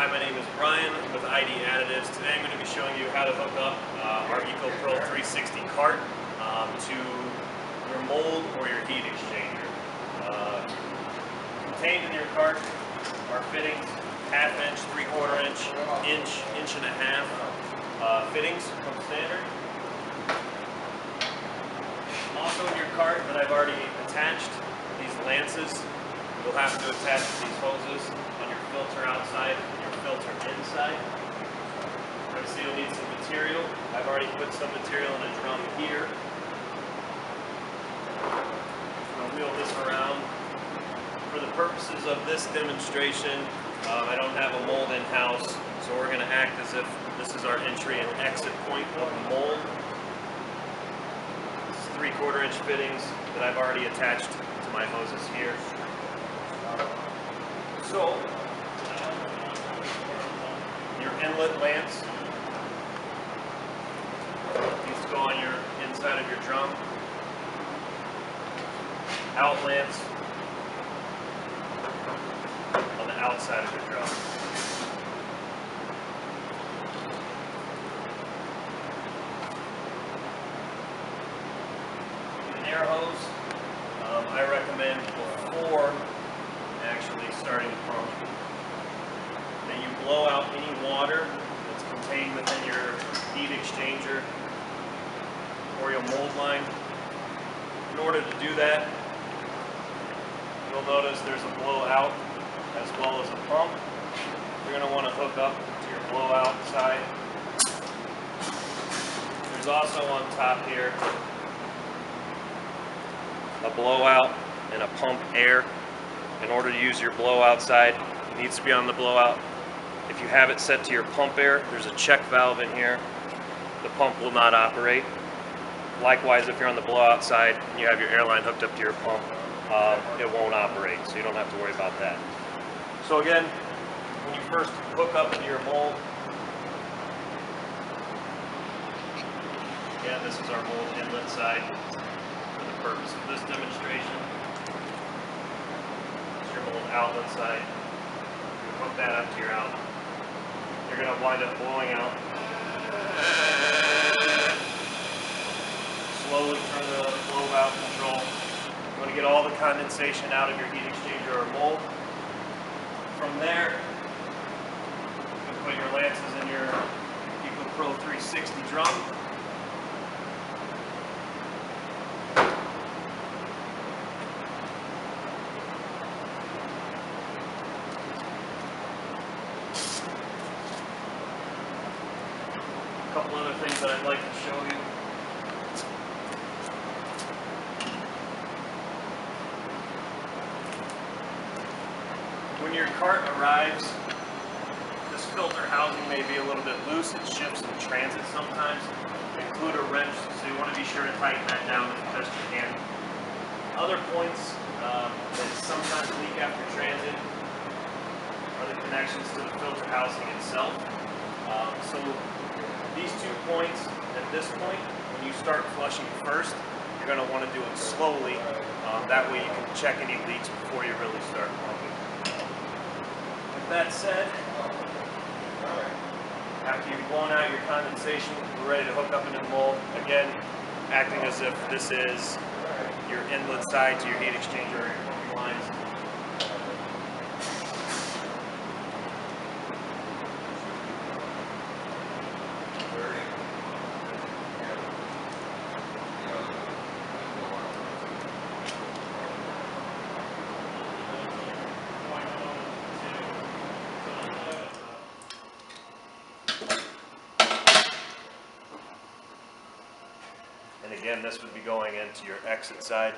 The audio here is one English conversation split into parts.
Hi, my name is Brian with ID Additives. Today I'm going to be showing you how to hook up our EcoPro 360 cart to your mold or your heat exchanger. Contained in your cart are fittings, ½ inch, ¾ inch, inch and a half fittings from standard. Also in your cart that I've already attached, these lances. You'll have to attach these hoses on your filter outside and your filter inside. Obviously you'll need some material. I've already put some material in a drum here. I'll wheel this around. For the purposes of this demonstration, I don't have a mold in-house, so we're going to act as if this is our entry and exit point of the mold. This is ¾ inch fittings that I've already attached to my hoses here. So, your inlet lamps, these go on your inside of your drum. Out lamps on the outside of your drum. An air hose, I recommend before actually starting the pump that you blow out any water that's contained within your heat exchanger or your mold line. In order to do that, you'll notice there's a blowout as well as a pump. You're going to want to hook up to your blowout side. There's also on top here a blowout and a pump air. In order to use your blowout side, it needs to be on the blowout. If you have it set to your pump air, there's a check valve in here. The pump will not operate. Likewise, if you're on the blowout side and you have your air line hooked up to your pump, it won't operate, so you don't have to worry about that. So again, when you first hook up to your mold, again, this is our mold inlet side for the purpose of this demonstration. Mold outlet side. You hook that up to your outlet. You're going to wind up blowing out. Slowly turn the blowout control. You want to get all the condensation out of your heat exchanger or mold. From there, you can put your lances in your EcoPro 360 drum. A couple other things that I'd like to show you. When your cart arrives, this filter housing may be a little bit loose. It shifts in transit sometimes. Include a wrench, so you want to be sure to tighten that down as best you can. Other points that sometimes leak after transit are the connections to the filter housing itself. So these 2 points, at this point, when you start flushing first, you're going to want to do it slowly. That way you can check any leaks before you really start pumping. With that said, after you've blown out your condensation, we're ready to hook up into the mold. Again, acting as if this is your inlet side to your heat exchanger or your pumping lines. And again, this would be going into your exit side.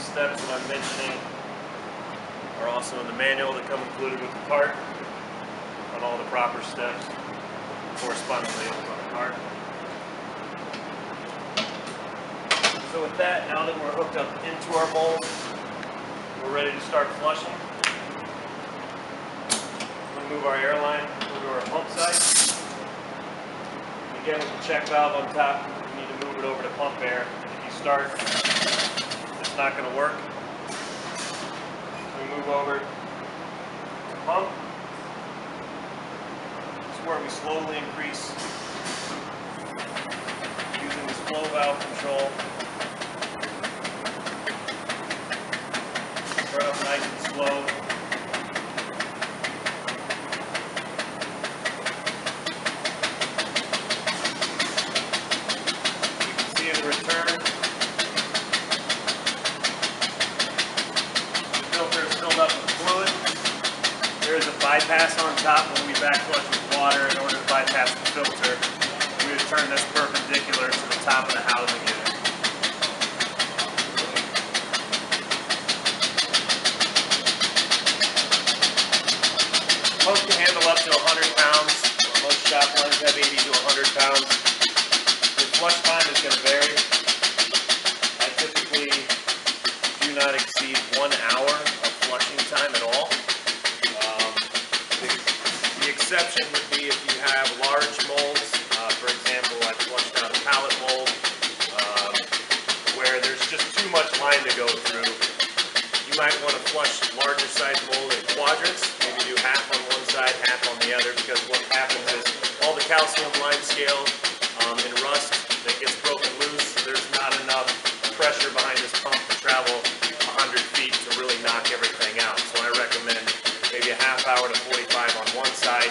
steps that I'm mentioning are also in the manual that come included with the cart on all the proper steps corresponding labels on the cart. So with that, now that we're hooked up into our mold, we're ready to start flushing. We'll move our air line over to our pump side. Again, with the check valve on top, we need to move it over to pump air. If you start, it's not going to work. We move over to pump. This is where we slowly increase using this flow valve control. Start up nice and slow. You can see in the return, the filter is filled up with fluid. There is a bypass on top when we back flush with water. In order to bypass the filter, we would turn this perpendicular to the top of the housing unit. Pump can handle up to 100 pounds. Most shop runs have 80 to 100 pounds. Your flush time is going to vary. I typically do not exceed 1 hour of flushing time at all. The exception would be if you have large molds. For example, I've flushed out a pallet mold where there's just too much line to go through. You might want to flush larger size mold in quadrants. Maybe do half on one side, half on the other, because what happens is all the calcium line scale and rust that gets broken loose, there's not enough pressure behind this pump to travel 100 feet to really knock everything out. So I recommend maybe a half hour to 45 on one side,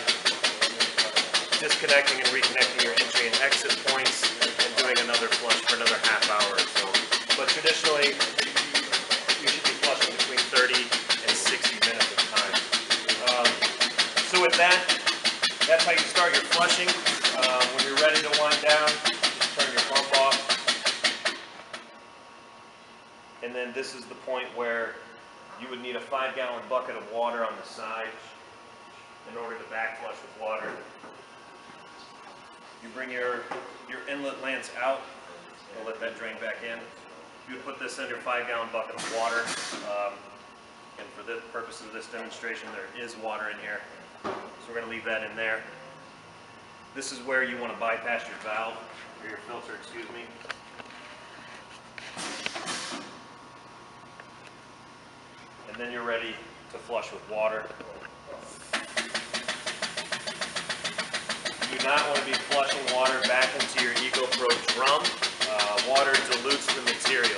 disconnecting and reconnecting your entry and exit points, and doing another flush for another half hour or so. But traditionally, you should be flushing between 30 and 60 minutes of time. So with that, that's how you start your flushing. When you're ready to wind down, just turn your pump off. And then this is the point where you would need a 5-gallon bucket of water on the side in order to back flush with water. You bring your inlet lance out, and let that drain back in. You would put this in your 5-gallon bucket of water. And for the purpose of this demonstration, there is water in here. So we're going to leave that in there. This is where you want to bypass your valve, or your filter, excuse me. And then you're ready to flush with water. You do not want to be flushing water back into your EcoPro drum. Water dilutes the material.